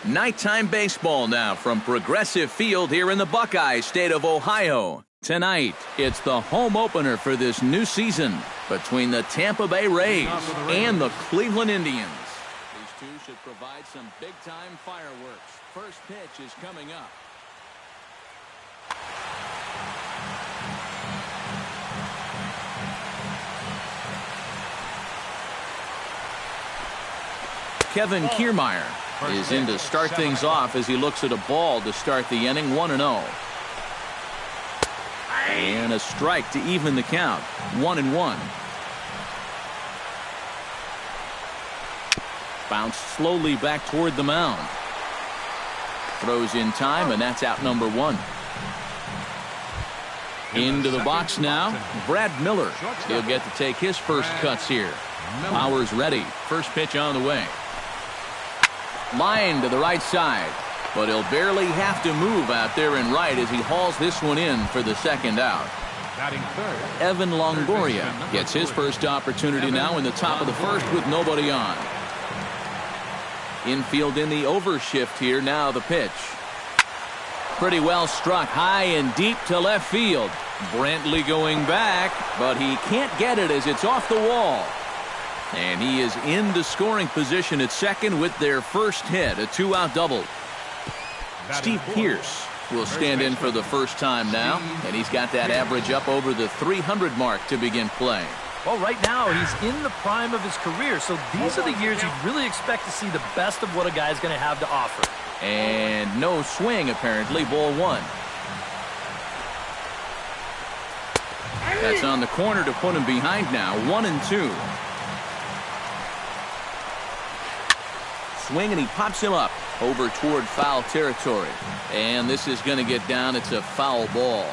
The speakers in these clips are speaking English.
Nighttime baseball now from Progressive Field here in the Buckeye state of Ohio. Tonight, it's the home opener for this new season between the Tampa Bay Rays and the Cleveland Indians. These two should provide some big-time fireworks. First pitch is coming up. Kevin Kiermaier is in to start things off as he looks at a ball to start the inning. 1-0. And a strike to even the count. 1-1. Bounced slowly back toward the mound. Throws in time, and that's out number 1. Into the box now, Brad Miller. He'll get to take his first cuts here. Powers ready. First pitch on the way. Line to the right side, but he'll barely have to move out there in right as he hauls this one in for the second out. Evan Longoria gets his first opportunity now in the top of the first with nobody on. Infield in the overshift here. Now the pitch. Pretty well struck high and deep to left field. Brantley going back, but he can't get it as it's off the wall. And he is into scoring position at second with their first hit, a 2-out double. Steve Pearce will stand in for the first time now, and he's got that average up over the 300 mark to begin play. Well, right now he's in the prime of his career, so these are the years you really expect to see the best of what a guy's going to have to offer. And no swing apparently. Ball 1. That's on the corner to put him behind now. 1-2. Swing, and he pops him up over toward foul territory. And this is going to get down. It's a foul ball.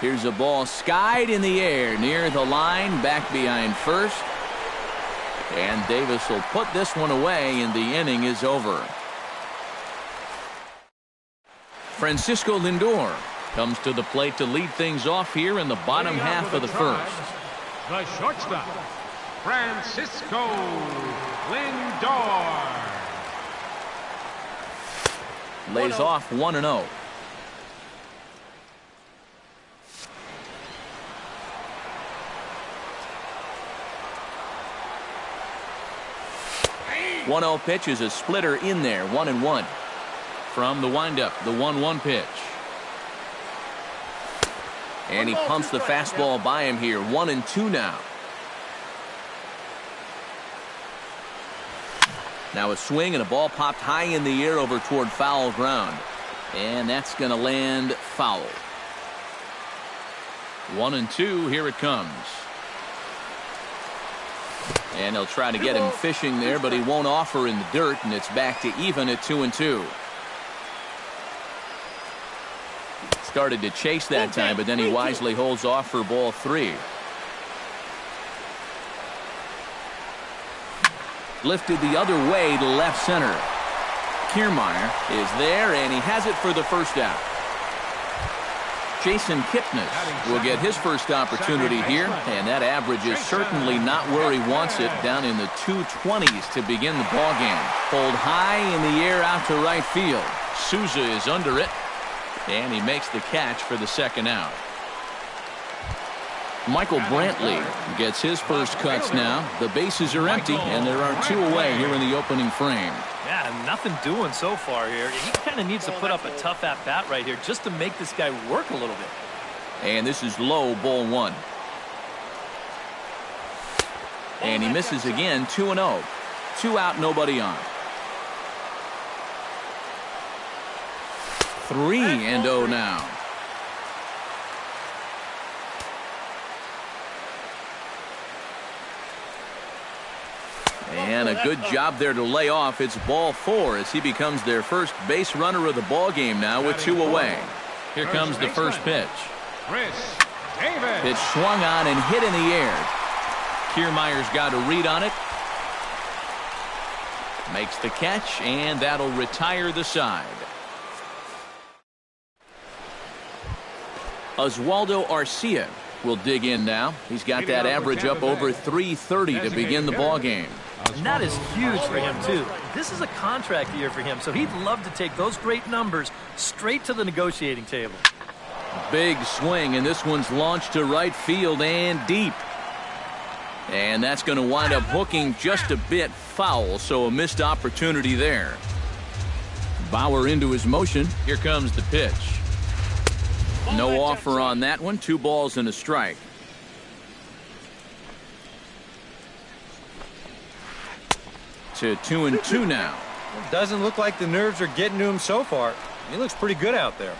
Here's a ball skied in the air near the line, back behind first. And Davis will put this one away, and the inning is over. Francisco Lindor comes to the plate to lead things off here in the bottom half of the first. The shortstop, Francisco Lindor. Lays off 1-0. One-0 pitch is a splitter in there. 1-1. From the windup, the 1-1 pitch. And he pumps the fastball by him here. 1-2 now. Now a swing and a ball popped high in the air over toward foul ground. And that's going to land foul. 1-2. Here it comes. And they'll try to get him fishing there, but he won't offer in the dirt, and it's back to even at 2-2. Started to chase that time, but then he wisely holds off for ball 3. Lifted the other way to left center. Kiermaier is there, and he has it for the first out. Jason Kipnis will get his first opportunity here, and that average is certainly not where he wants it, down in the 220s to begin the ballgame. Pulled high in the air out to right field. Souza is under it. And he makes the catch for the second out. Michael Brantley gets his first cuts now. The bases are empty, and there are 2 away here in the opening frame. Yeah, nothing doing so far here. He kind of needs to put up a tough at-bat right here just to make this guy work a little bit. And this is low, ball 1. And he misses again. 2-0. 2 out, nobody on. 3-0 now. And a good job there to lay off. It's ball 4 as he becomes their first base runner of the ball game now with 2 away. Here comes the first pitch. Pitch swung on and hit in the air. Kiermaier's got a read on it. Makes the catch, and that'll retire the side. Oswaldo Arcia will dig in now. He's got that average up over 330 to begin the ball game. And that is huge for him, too. This is a contract year for him, so he'd love to take those great numbers straight to the negotiating table. Big swing, and this one's launched to right field and deep. And that's going to wind up hooking just a bit foul, so a missed opportunity there. Bauer into his motion. Here comes the pitch. No offer on that one. 2 balls and a strike. To 2-2 now. It doesn't look like the nerves are getting to him so far. He looks pretty good out there.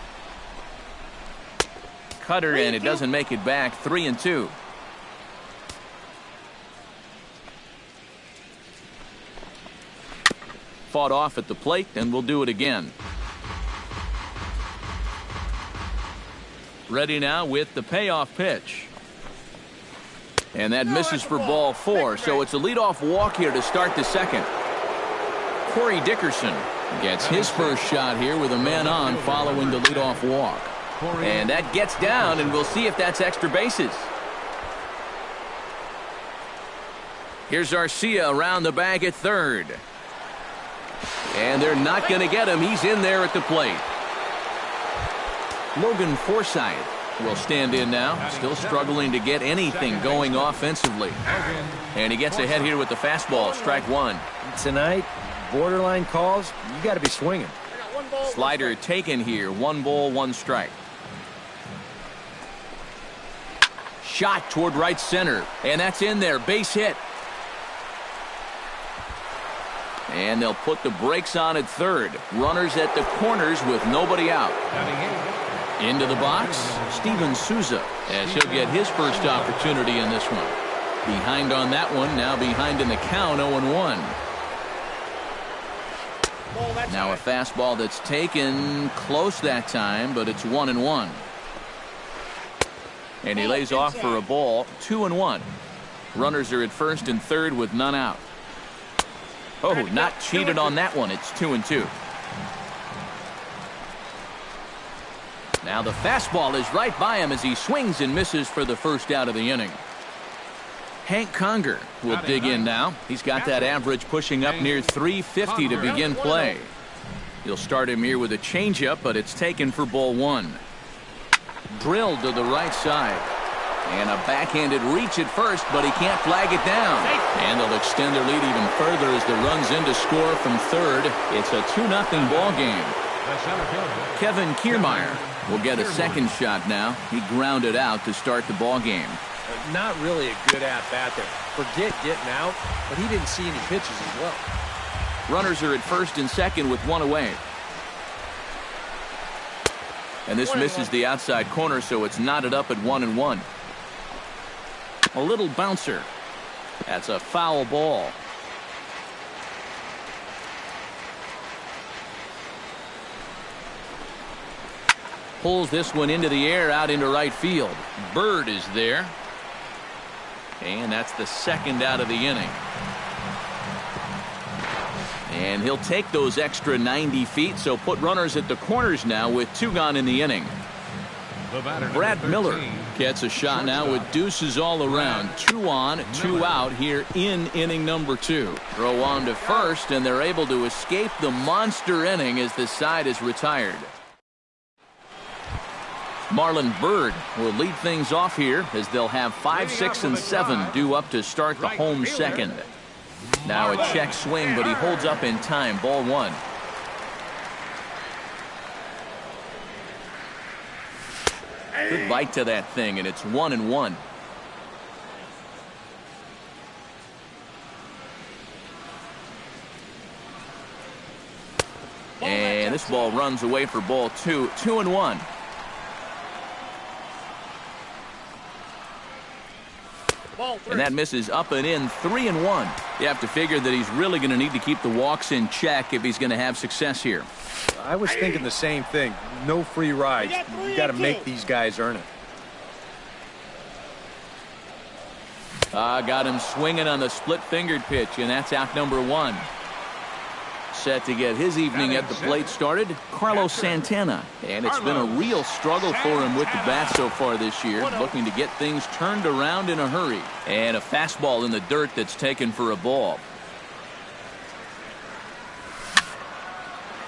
Cutter, and it doesn't make it back. 3-2. Fought off at the plate, and we'll do it again. Ready now with the payoff pitch. And that misses for ball 4, so it's a leadoff walk here to start the second. Corey Dickerson gets his first shot here with a man on following the leadoff walk. And that gets down, and we'll see if that's extra bases. Here's Arcia around the bag at third. And they're not going to get him. He's in there at the plate. Logan Forsythe will stand in now. Still struggling to get anything going offensively. And he gets ahead here with the fastball. Strike 1. Tonight, borderline calls, you got to be swinging. Slider taken here. 1 ball, 1 strike. Shot toward right center. And that's in there. Base hit. And they'll put the brakes on at third. Runners at the corners with nobody out. Into the box, Steven Souza, as he'll get his first opportunity in this one. Behind on that one, now behind in the count, 0-1. Now a fastball that's taken close that time, but it's 1-1. And he lays off for a ball, 2-1. Runners are at first and third with none out. Oh, not cheated on that one. It's 2-2. Now the fastball is right by him as he swings and misses for the first out of the inning. Hank Conger will dig in now. He's got that average pushing up near 350 to begin play. You'll start him here with a changeup, but it's taken for ball 1. Drilled to the right side. And a backhanded reach at first, but he can't flag it down. And they'll extend their lead even further as the run's in to score from third. It's a 2-0 ball game. Kevin Kiermaier will get a second shot now. He grounded out to start the ball game. Not really a good at-bat there. Forget getting out, but he didn't see any pitches as well. Runners are at first and second with 1 away. And this misses the outside corner, so it's knotted up at 1-1. A little bouncer. That's a foul ball. Pulls this one into the air out into right field. Bird is there. And that's the second out of the inning. And he'll take those extra 90 feet, so put runners at the corners now with 2 gone in the inning. Brad Miller gets a shot now with deuces all around. 2 on, 2 out here in inning number 2. Throw on to first, and they're able to escape the monster inning as the side is retired. Marlon Byrd will lead things off here as they'll have 5, 6, and 7 due up to start the home second. Now a check swing, but he holds up in time. Ball 1. Good bite to that thing, and it's 1-1. And this ball runs away for ball 2. 2-1. And that misses up and in. 3-1. You have to figure that he's really going to need to keep the walks in check if he's going to have success here. I was thinking the same thing. No free rides. You got to make these guys earn it. Got him swinging on the split-fingered pitch, and that's out number 1. Set to get his evening at the plate started, Carlos Santana. And it's been a real struggle for him with the bat so far this year, looking to get things turned around in a hurry. And a fastball in the dirt that's taken for a ball.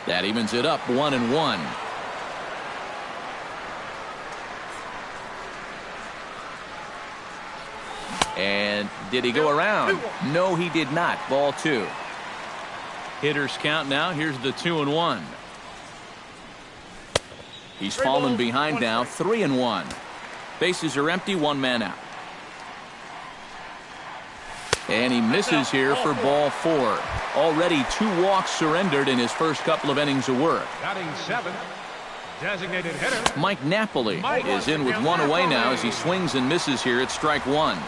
That evens it up 1-1. And did he go around? No, he did not. Ball 2. Hitters count now. Here's the 2-1. He's fallen behind now. 3-1. Bases are empty. 1 man out. And he misses here for ball 4. Already 2 walks surrendered in his first couple of innings of work. Batting 7. Designated hitter Mike Napoli is in with 1 away now as he swings and misses here at strike 1.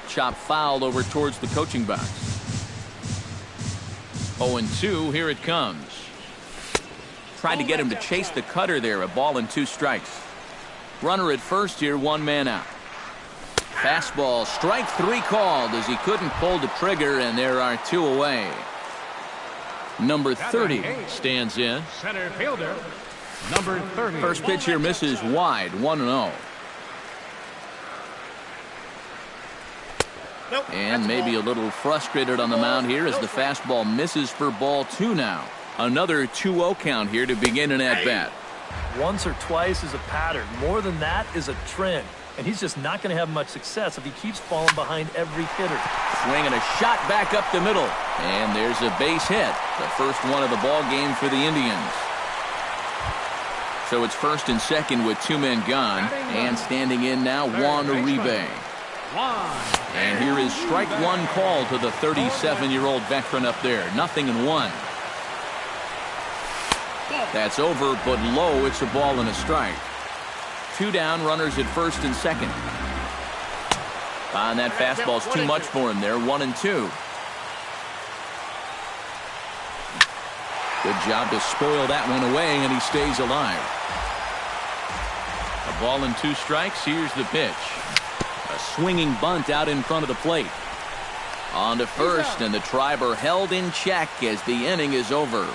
Chop fouled over towards the coaching box. 0-2. Here it comes. Tried to get him to chase the cutter there. A ball and 2 strikes. Runner at first here. 1 man out. Fastball. Strike 3 called as he couldn't pull the trigger, and there are 2 away. Number 30 stands in. center fielder number 30. First pitch here misses wide. 1-0. And maybe a little frustrated on the mound here as the fastball misses for ball 2 now. Another 2-0 count here to begin an at-bat. Once or twice is a pattern. More than that is a trend. And he's just not going to have much success if he keeps falling behind every hitter. Swinging a shot back up the middle. And there's a base hit. The first one of the ball game for the Indians. So it's first and second with 2 men gone. And standing in now, Juan Uribe. And here is strike 1 call to the 37-year-old veteran up there. 0-1. That's over, but low. It's a ball and a strike. 2 down, runners at first and second. And that fastball's too much for him there. 1-2. Good job to spoil that one away, and he stays alive. A ball and 2 strikes. Here's the pitch. A swinging bunt out in front of the plate. On to first, and the Tribe are held in check as the inning is over.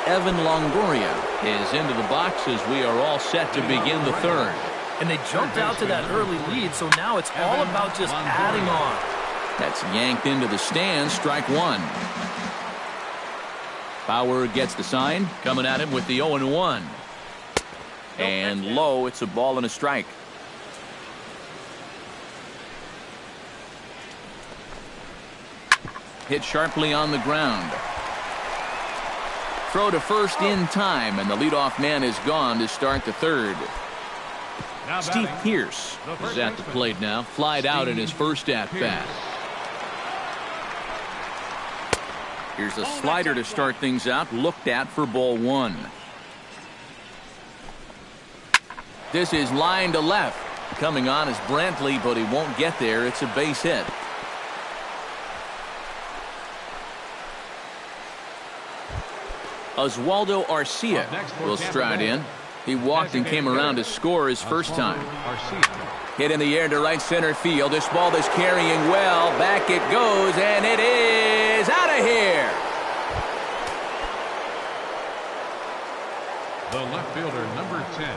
Evan Longoria is into the box as we are all set to begin the third. And they jumped out to that early lead, so now it's all about just adding on. That's yanked into the stands. Strike 1. Bauer gets the sign. Coming at him with the 0-1. And low. It's a ball and a strike. Hit sharply on the ground. Throw to first in time, and the leadoff man is gone to start the third. Steve Pearce is at the plate now. Flied out in his first at-bat. Here's a slider to start things out. Looked at for ball 1. This is line to left. Coming on is Brantley, but he won't get there. It's a base hit. Oswaldo Arcia will stride in. He walked and came around to score his first time. Hit in the air to right center field. This ball is carrying well. Back it goes, and it is out of here. The left fielder, number 10.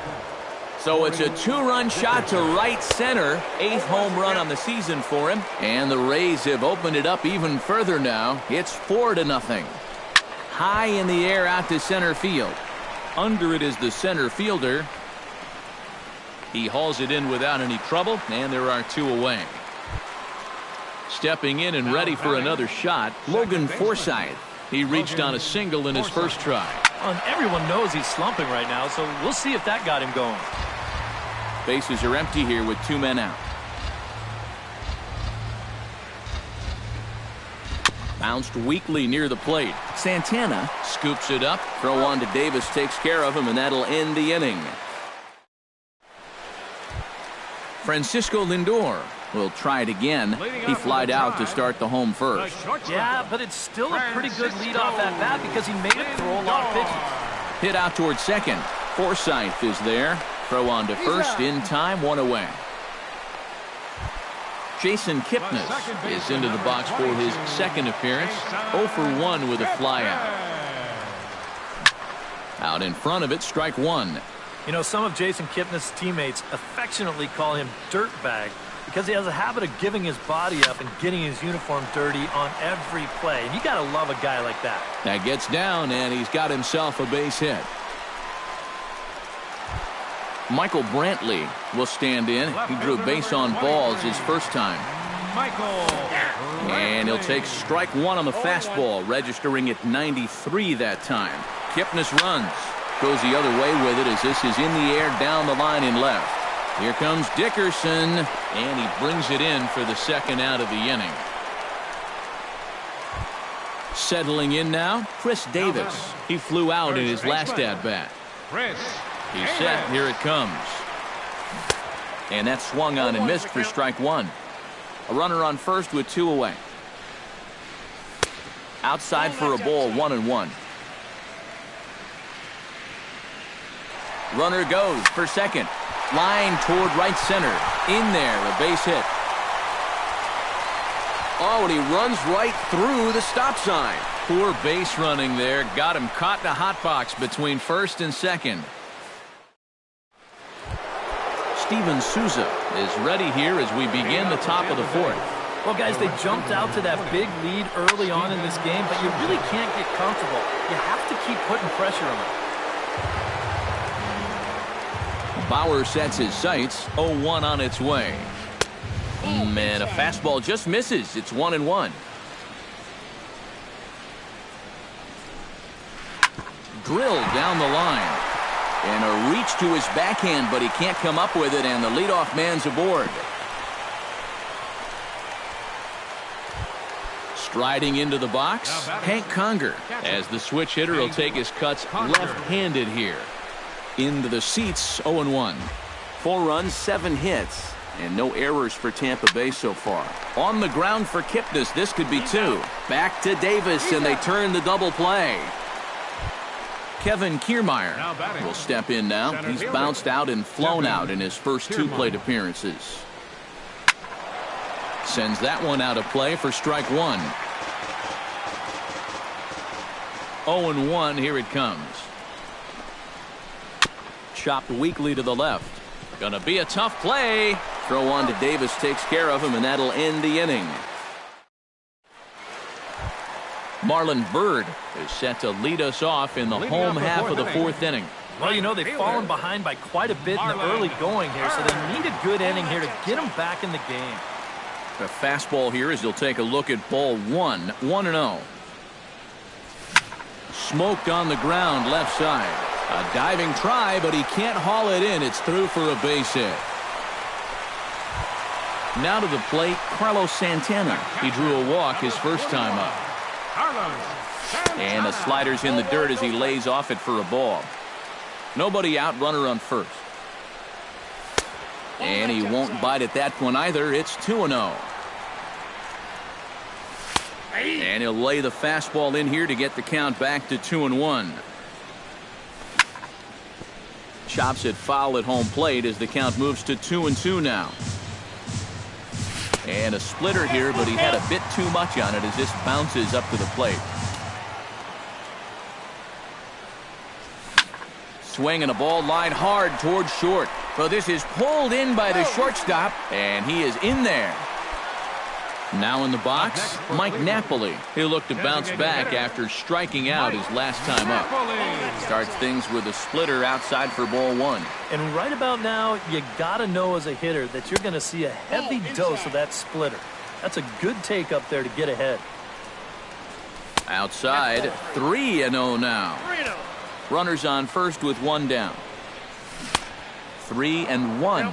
So it's a 2-run shot to right center. 8th home run on the season for him. And the Rays have opened it up even further now. It's 4-0. High in the air out to center field. Under it is the center fielder. He hauls it in without any trouble, and there are 2 away. Stepping in and ready for another shot, Logan Forsythe. He reached on a single in his first try. And everyone knows he's slumping right now, so we'll see if that got him going. Bases are empty here with 2 men out. Bounced weakly near the plate. Santana scoops it up. Throw on to Davis takes care of him, and that'll end the inning. Francisco Lindor will try it again. He flied out to start the home first. Yeah, but it's still a pretty good leadoff at bat because he made it throw a lot of pitches. Hit out towards second. Forsythe is there. Throw on to first in time. 1 away. Jason Kipnis is into the box for his second appearance. 0 for 1 with a flyout. Out in front of it, strike one. You know, some of Jason Kipnis' teammates affectionately call him Dirtbag because he has a habit of giving his body up and getting his uniform dirty on every play. And you got to love a guy like that. That gets down, and he's got himself a base hit. Michael Brantley will stand in. He drew base on balls his first time. And he'll take strike one on the fastball, registering at 93 that time. Kipnis runs. Goes the other way with it as this is in the air down the line in left. Here comes Dickerson, and he brings it in for the second out of the inning. Settling in now, Chris Davis. He flew out in his last at-bat. He's set. Here it comes. And that swung on and missed for strike one. A runner on first with 2 away. Outside for a ball, 1-1. Runner goes for second. Line toward right center. In there, a base hit. Oh, and he runs right through the stop sign. Poor base running there. Got him caught in a hot box between first and second. Steven Souza is ready here as we begin the top of the fourth. Well, guys, they jumped out to that big lead early on in this game, but you really can't get comfortable. You have to keep putting pressure on them. Bauer sets his sights. 0-1 on its way. Man, a fastball just misses. It's 1-1. Drilled down the line. And a reach to his backhand, but he can't come up with it, and the leadoff man's aboard. Striding into the box, Hank Conger, as the switch hitter will take his cuts left-handed here. Into the seats, 0-1. 4 runs, 7 hits, and no errors for Tampa Bay so far. On the ground for Kipnis, this could be 2. Back to Davis, and they turn the double play. Kevin Kiermaier will step in now. He's bounced out and flown out in his first 2 plate appearances. Sends that one out of play for strike one. 0-1, here it comes. Chopped weakly to the left. Gonna be a tough play. Throw on to Davis takes care of him, and that'll end the inning. Marlon Byrd is set to lead us off in the home half of the fourth inning. Well, you know, they've fallen behind by quite a bit in the early going here, so they need a good inning here to get them back in the game. The fastball here as he'll take a look at ball 1, 1-0. Smoked on the ground left side. A diving try, but he can't haul it in. It's through for a base hit. Now to the plate, Carlos Santana. He drew a walk his first time up. And the slider's in the dirt as he lays off it for a ball. Nobody out, runner on first. And he won't bite at that one either. It's 2-0. And he'll lay the fastball in here to get the count back to 2-1. Chops it foul at home plate as the count moves to 2-2 now. And a splitter here, but he had a bit too much on it as this bounces up to the plate. Swinging a ball line hard towards short. But this is pulled in by the shortstop, and he is in there. Now in the box, Mike Napoli. He'll look to bounce back after striking out his last time up. Starts things with a splitter outside for ball 1. And right about now, you got to know as a hitter that you're going to see a heavy dose of that splitter. That's a good take up there to get ahead. Outside, 3-0 now. Runners on first with 1 down. 3-1.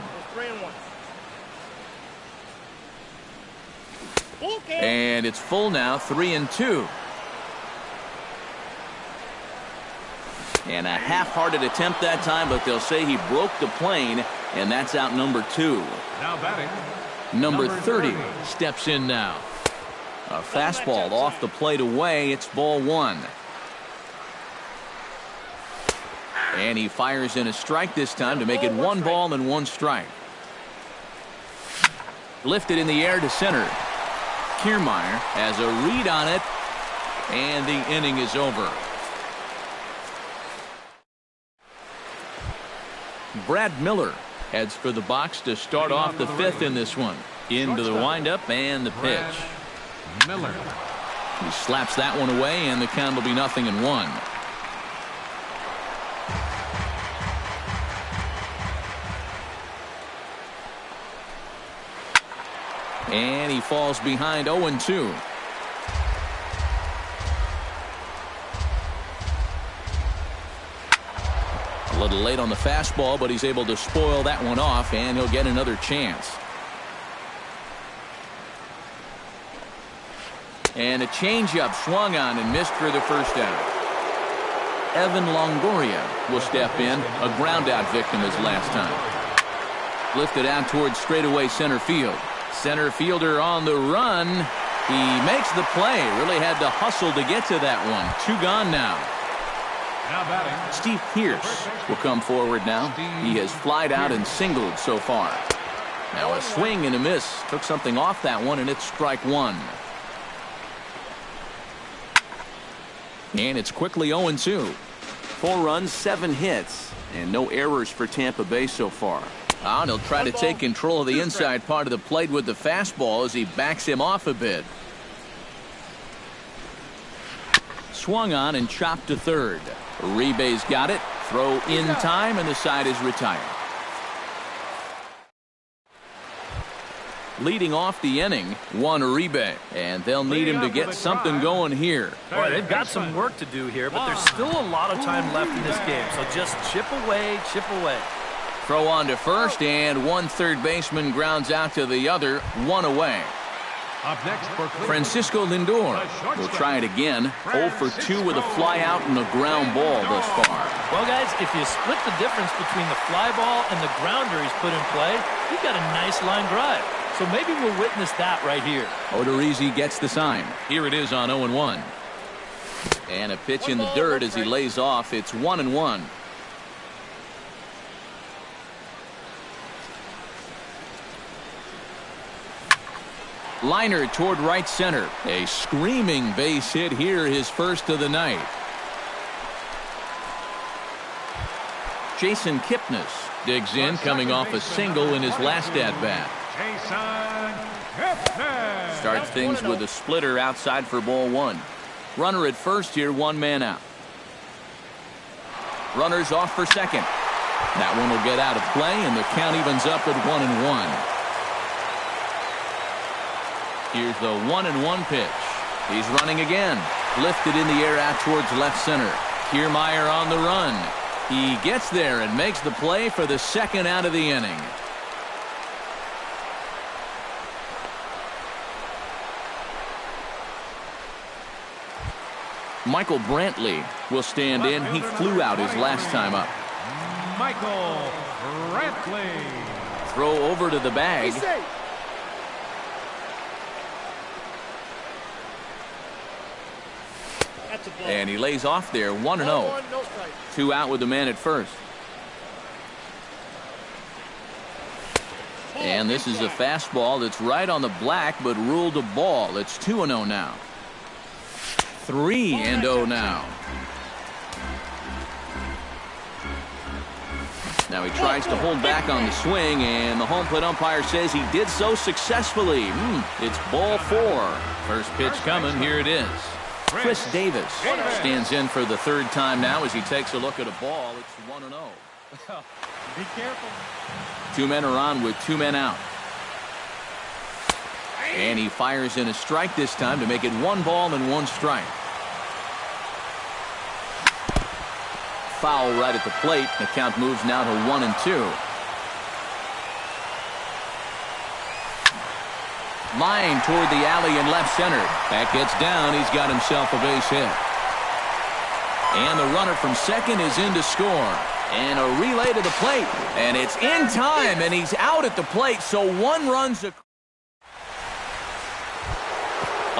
And it's full now, 3-2. And a half-hearted attempt that time, but they'll say he broke the plane, and that's out number 2. Now batting. Number 30 steps in now. A fastball off the plate away. It's ball 1. And he fires in a strike this time to make it 1 ball and 1 strike. Lifted in the air to center. Kiermaier has a read on it, and the inning is over. Brad Miller heads for the box to start off the fifth in this one. Into the windup and the pitch. Miller. He slaps that one away, and the count will be 0-1. And he falls behind 0-2. A little late on the fastball, but he's able to spoil that one off, and he'll get another chance. And a changeup swung on and missed for the first out. Evan Longoria will step in, a ground out victim his last time. Lifted out towards straightaway center field. Center fielder on the run. He makes the play. Really had to hustle to get to that one. 2 gone now. Now batting, Steve Pearce will come forward now. He has flied out and singled so far. Now a swing and a miss. Took something off that one, and it's strike 1. And it's quickly 0-2. 4 runs, 7 hits, and no errors for Tampa Bay so far. And he'll try to take control of the inside part of the plate with the fastball as he backs him off a bit. Swung on and chopped to third. Uribe's got it. Throw in time, and the side is retired. Leading off the inning, Juan Uribe, and they'll need him to get something going here. Boy, they've got some work to do here, but there's still a lot of time left in this game, so just chip away, chip away. Throw on to first, and one third baseman grounds out to the other, 1 away. up next for Cleveland, Francisco Lindor will try it again. 0 for 2 with a fly out and a ground ball thus far. Well, guys, if you split the difference between the fly ball and the grounder he's put in play, you've got a nice line drive. So maybe we'll witness that right here. Odorizzi gets the sign. Here it is on 0-1. And a pitch in the dirt as he lays off. It's 1-1. Liner toward right center. A screaming base hit here, his first of the night. Jason Kipnis digs in, coming off a single in his last at-bat. Starts things with a splitter outside for ball 1. Runner at first here, 1 man out. Runners off for second. That one will get out of play, and the count evens up at 1-1. Here's the 1-1 pitch. He's running again. Lifted in the air out towards left center. Kiermaier on the run. He gets there and makes the play for the second out of the inning. Michael Brantley will stand in. He flew out his last time up. Michael Brantley. Throw over to the bag. And he lays off there, 1-0. 2 out with the man at first. And this is a fastball that's right on the black, but ruled a ball. It's 2-0 now. 3-0 now. Now he tries to hold back on the swing, and the home plate umpire says he did so successfully. It's ball 4. First pitch coming. Here it is. Chris Davis stands in for the third time now as he takes a look at a ball. It's 1-0. Be careful. 2 men are on with 2 men out. And he fires in a strike this time to make it 1 ball and 1 strike. Foul right at the plate. The count moves now to 1-2. Line toward the alley in left center. That gets down. He's got himself a base hit. And the runner from second is in to score. And a relay to the plate. And it's in time, and he's out at the plate. So 1 runs across.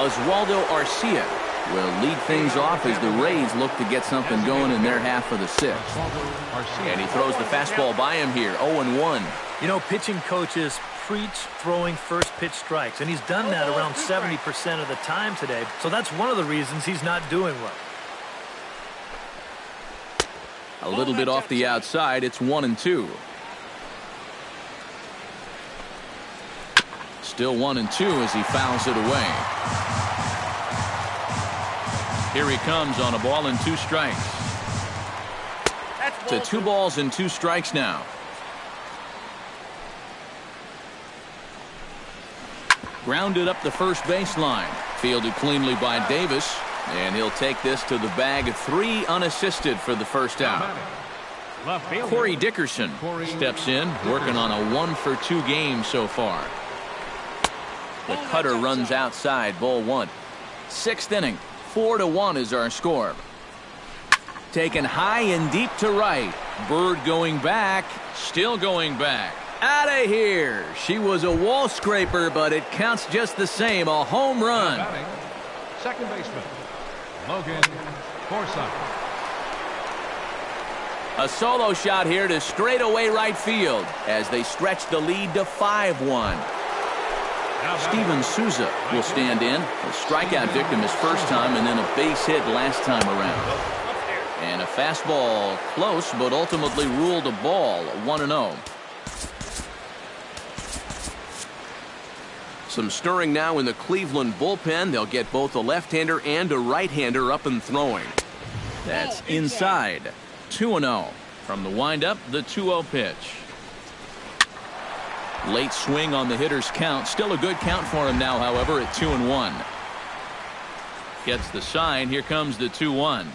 Oswaldo Arcia will lead things off as the Rays look to get something going in their half of the 6th. And he throws the fastball by him here, 0-1. You know, pitching coaches preach throwing first pitch strikes, and he's done that around 70% of the time today. So that's one of the reasons he's not doing well. A little bit off the outside. It's 1-2. Still 1-2 as he fouls it away. Here he comes on a ball and 2 strikes. To 2 balls and 2 strikes now. Grounded up the first baseline. Fielded cleanly by Davis. And he'll take this to the bag. 3 unassisted for the first out. Corey Dickerson steps in, working on a 1-for-2 game so far. The cutter runs outside, ball 1. 6th inning, 4-1 is our score. Taken high and deep to right. Bird going back, still going back. Out of here. She was a wall scraper, but it counts just the same. A home run. Second baseman, Logan Forsythe. A solo shot here to straightaway right field as they stretch the lead to 5-1. Steven Souza will stand in. A strikeout victim his first time and then a base hit last time around. And a fastball close, but ultimately ruled a ball. 1-0. Some stirring now in the Cleveland bullpen. They'll get both a left-hander and a right-hander up and throwing. That's inside. 2-0. From the windup, the 2-0 pitch. Late swing on the hitter's count. Still a good count for him now, however, at 2-1. Gets the sign. Here comes the 2-1.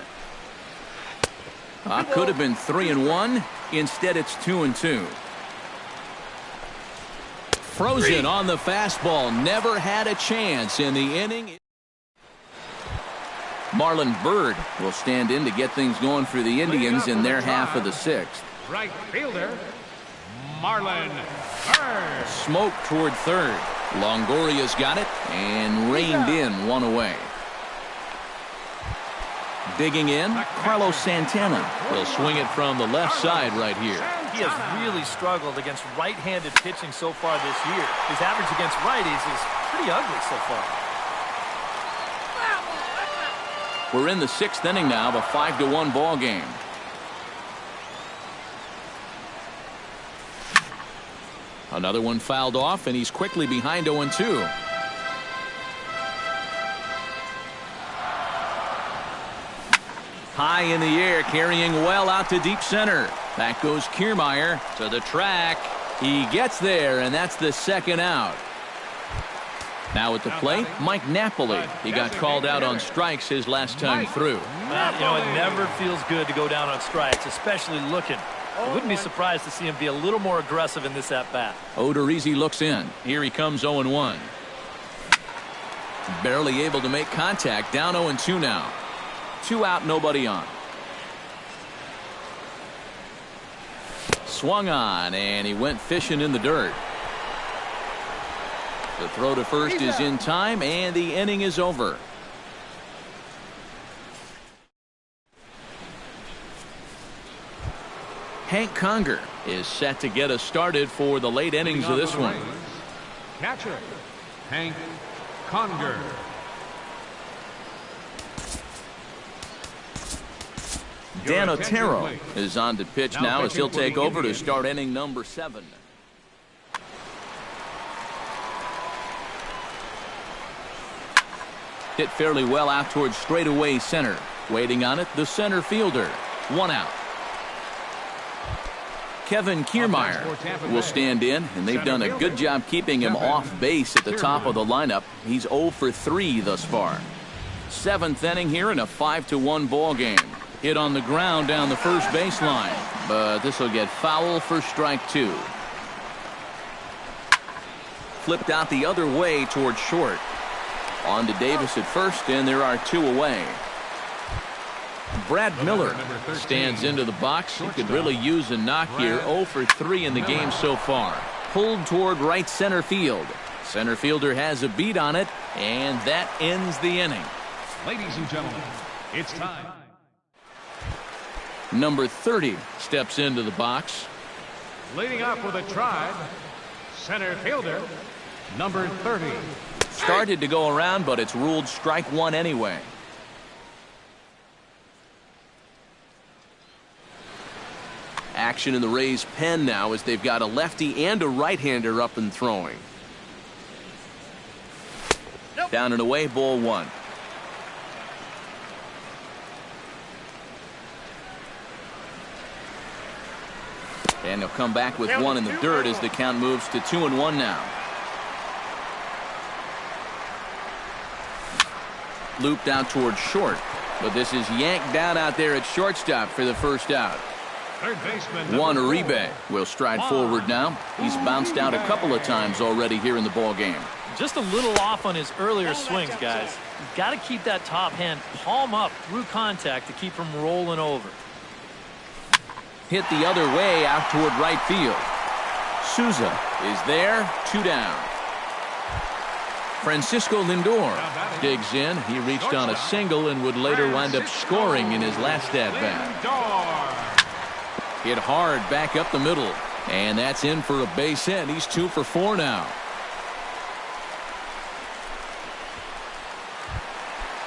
Could have been 3-1. Instead, it's 2-2. Frozen on the fastball. Never had a chance in the inning. Marlon Byrd will stand in to get things going for the Indians in their half of the 6th. Right fielder, Marlon Byrd. Smoke toward third. Longoria's got it and reined in 1 away. Digging in, Carlos Santana. He'll swing it from the left side right here. He has really struggled against right-handed pitching so far this year. His average against righties is pretty ugly so far. We're in the 6th inning now, a 5-1 ball game. Another one fouled off, and he's quickly behind 0-2. High in the air, carrying well out to deep center. Back goes Kiermaier to the track. He gets there, and that's the 2nd out. Now at the plate, Mike Napoli. He got called out on strikes his last time through. Well, it never feels good to go down on strikes, especially looking. I wouldn't be surprised to see him be a little more aggressive in this at-bat. Odorizzi looks in. Here he comes 0-1. Barely able to make contact. Down 0-2 now. 2 out, nobody on. Swung on, and he went fishing in the dirt. The throw to first is in time, and the inning is over. Hank Conger is set to get us started for the late innings of this one. Catcher, Hank Conger. Dan Otero is on to pitch now as he'll take over to start inning number 7. Hit fairly well out towards straightaway center. Waiting on it, the center fielder. 1 out. Kevin Kiermaier will stand in, and they've done a good job keeping him off base at the top of the lineup. He's 0 for 3 thus far. 7th inning here in a 5-1 ball game. Hit on the ground down the first baseline, but this will get foul for strike 2. Flipped out the other way towards short. On to Davis at first, and there are 2 away. Brad Miller stands into the box. He could really use a knock here. 0 for 3 in the game so far. Pulled toward right center field. Center fielder has a beat on it, and that ends the inning. Ladies and gentlemen, it's time. Number 30 steps into the box. Leading off with a tribe, Center fielder, number 30. Started to go around, but it's ruled strike one anyway. Action in the Rays' pen now as they've got a lefty and a right-hander up and throwing. Down and away, ball one. And they'll come back with one in the dirt as the count moves to 2-1 now. Looped out towards short, but this is yanked down out there at shortstop for the first out. Third baseman, Juan Uribe will stride forward now. He's bounced out a couple of times already here in the ball game. Just a little off on his earlier swings, guys. You've got to keep that top hand palm up through contact to keep him rolling over. Hit the other way out toward right field. Souza is there, 2 down. Francisco Lindor digs in. He reached on a single and would later wind up scoring in his last at-bat. Hit hard back up the middle. And that's in for a base hit. He's 2 for 4 now.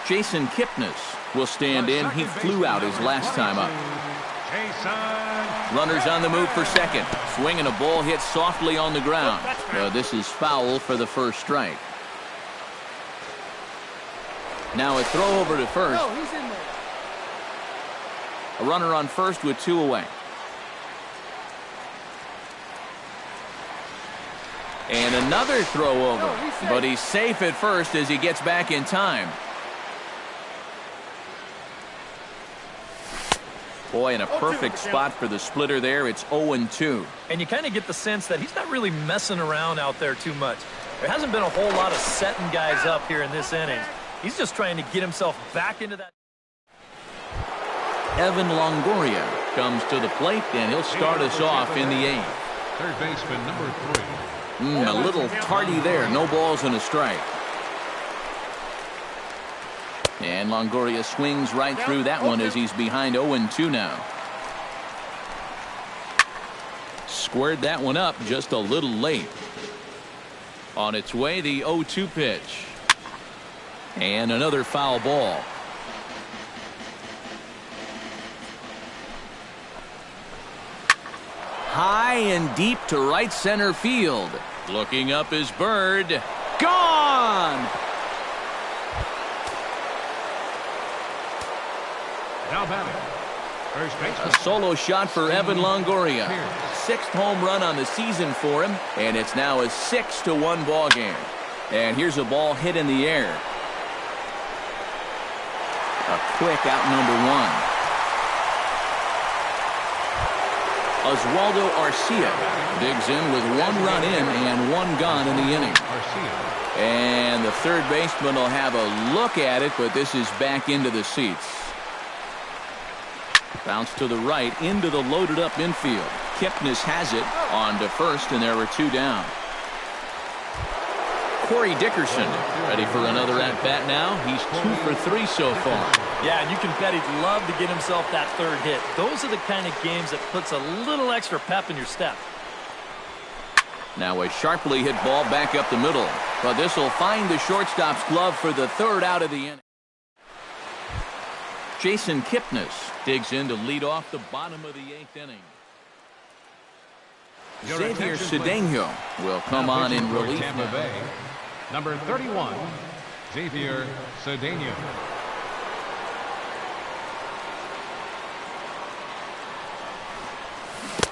Jason Kipnis will stand in. He flew out his last time up. Runners on the move for second. Swinging a ball hit softly on the ground. This is foul for the first strike. Now a throw over to first. A runner on first with 2 away. And another throw over. But he's safe at first as he gets back in time. Boy, in a perfect spot for the splitter there. It's 0-2. And you kind of get the sense that he's not really messing around out there too much. There hasn't been a whole lot of setting guys up here in this inning. He's just trying to get himself back into that. Evan Longoria comes to the plate, and he'll start us off in the 8th. Third baseman, number 3. A little tardy there. No balls and a strike. And Longoria swings right through that one as he's behind 0-2 now. Squared that one up just a little late. On its way, the 0-2 pitch. And another foul ball. High and deep to right center field. Looking up is Bird. Gone! Now batting, first baseman. A solo shot for Evan Longoria. 6th home run on the season for him, and it's now a 6-1 ball game. And here's a ball hit in the air. A quick out number 1. Oswaldo Arcia digs in with 1 run in and 1 gone in the inning. And the third baseman will have a look at it, but this is back into the seats. Bounce to the right into the loaded up infield. Kipnis has it on to first, and there were 2 down. Corey Dickerson ready for another at-bat now. He's 2 for 3 so far. Yeah, and you can bet he'd love to get himself that 3rd hit. Those are the kind of games that puts a little extra pep in your step. Now a sharply hit ball back up the middle. But this will find the shortstop's glove for the 3rd out of the inning. Jason Kipnis digs in to lead off the bottom of the 8th inning. Xavier Cedeno will come on in relief Tampa now. Bay. Number 31, Xavier Cedeno.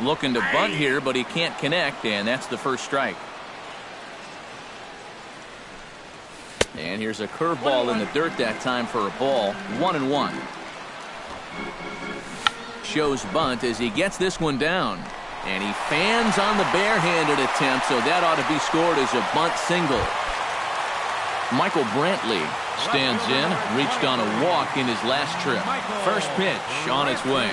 Looking to bunt here, but he can't connect, and that's the first strike. And here's a curveball in the dirt that time for a ball. 1-1. Shows bunt as he gets this one down. And he fans on the barehanded attempt, so that ought to be scored as a bunt single. Michael Brantley stands in, reached on a walk in his last trip. First pitch on its way.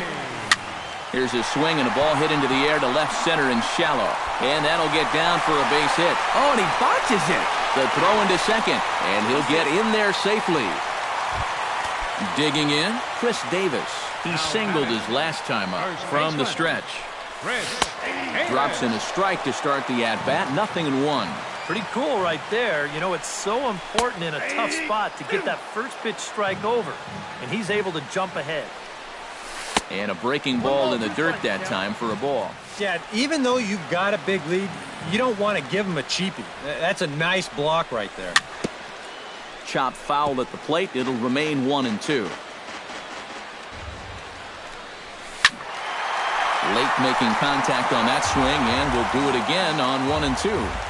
Here's a swing and a ball hit into the air to left center and shallow. And that'll get down for a base hit. Oh, and he botches it. The throw into second, and he'll get in there safely. Digging in, Chris Davis. He singled his last time up from the stretch. Drops in a strike to start the at-bat. 0-1. Pretty cool right there. You know, it's so important in a tough spot to get that first pitch strike over, and he's able to jump ahead. And a breaking ball in the dirt that time for a ball. Yeah, even though you've got a big lead, you don't want to give him a cheapie. That's a nice block right there. Chop foul at the plate. It'll remain 1-2. Late making contact on that swing, and will do it again on 1-2.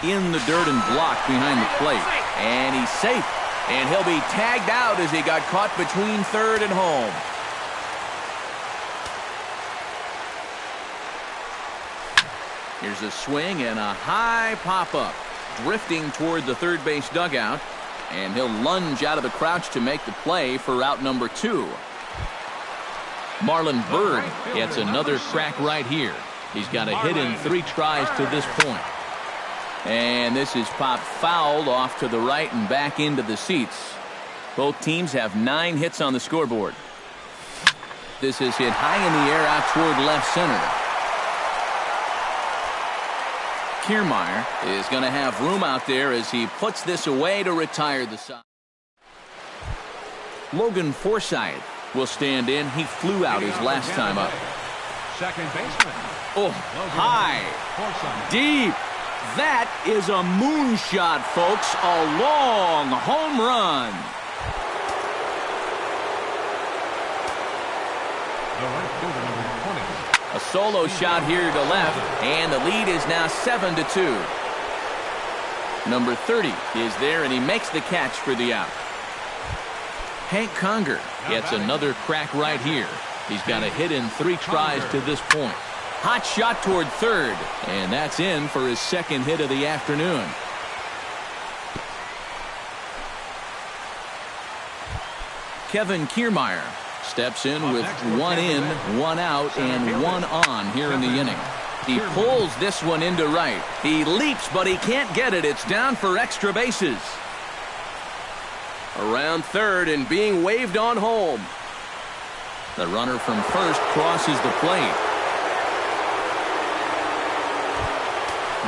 In the dirt and blocked behind the plate. And he's safe. And he'll be tagged out as he got caught between third and home. Here's a swing and a high pop-up. Drifting toward the third base dugout. And he'll lunge out of the crouch to make the play for out number 2. Marlon Byrd gets another crack right here. He's got a hit in 3 tries to this point. And this is popped fouled off to the right and back into the seats. Both teams have 9 hits on the scoreboard. This is hit high in the air out toward left center. Kiermaier is going to have room out there as he puts this away to retire the side. Logan Forsythe will stand in. He flew out his last time up. Second baseman. Oh, high, deep. That is a moonshot, folks. A long home run. The right fielder, number 20. A solo shot here to left, and the lead is now 7-2. Number 30 is there, and he makes the catch for the out. Hank Conger gets another crack right here. He's got a hit in 3 tries to this point. Hot shot toward third, and that's in for his second hit of the afternoon. Kevin Kiermaier steps in with 1 in, 1 out, and 1 on here in the inning. He pulls this one into right. He leaps, but he can't get it. It's down for extra bases. Around third and being waved on home. The runner from first crosses the plate.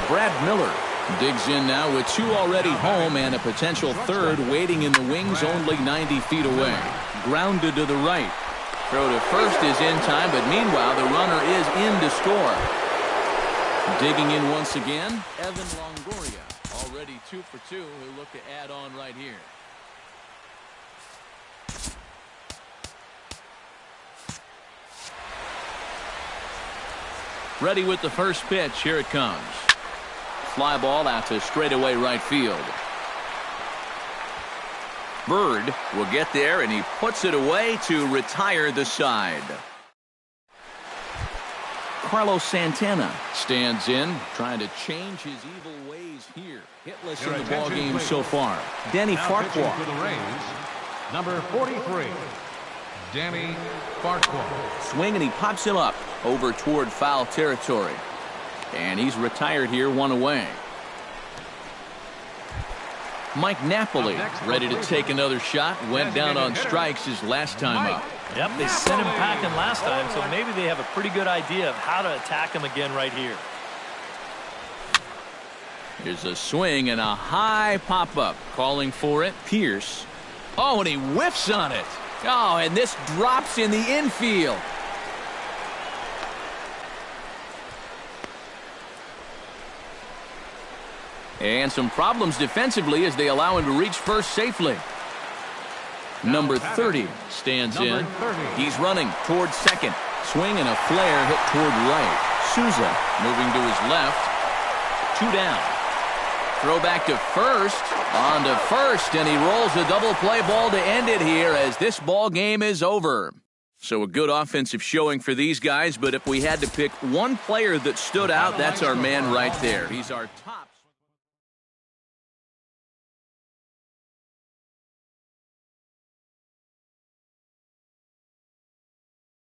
Brad Miller digs in now with 2 already home and a potential third waiting in the wings only 90 feet away. Grounded to the right. Throw to first is in time, but meanwhile the runner is in to score. Digging in once again, Evan Longoria. Already 2 for 2. He'll look to add on right here. Ready with the first pitch. Here it comes. Fly ball out to straightaway right field. Byrd will get there, and he puts it away to retire the side. Carlos Santana stands in, trying to change his evil ways here. Hitless in the ballgame so far. Danny Farquhar. For the Rays, number 43, Danny Farquhar. Swing, and he pops him up over toward foul territory. And he's retired here, 1 away. Mike Napoli ready to take another shot. Went down on strikes his last time up. Yep, they sent him packing last time, so maybe they have a pretty good idea of how to attack him again right here. Here's a swing and a high pop-up. Calling for it, Pierce. Oh, and he whiffs on it. Oh, and this drops in the infield. And some problems defensively as they allow him to reach first safely. Number 30 stands in. He's running towards second. Swing and a flare hit toward right. Souza moving to his left. 2 down. Throw back to first. On to first, and he rolls a double play ball to end it here as this ball game is over. So a good offensive showing for these guys, but if we had to pick one player that stood out, that's our man right there. He's our top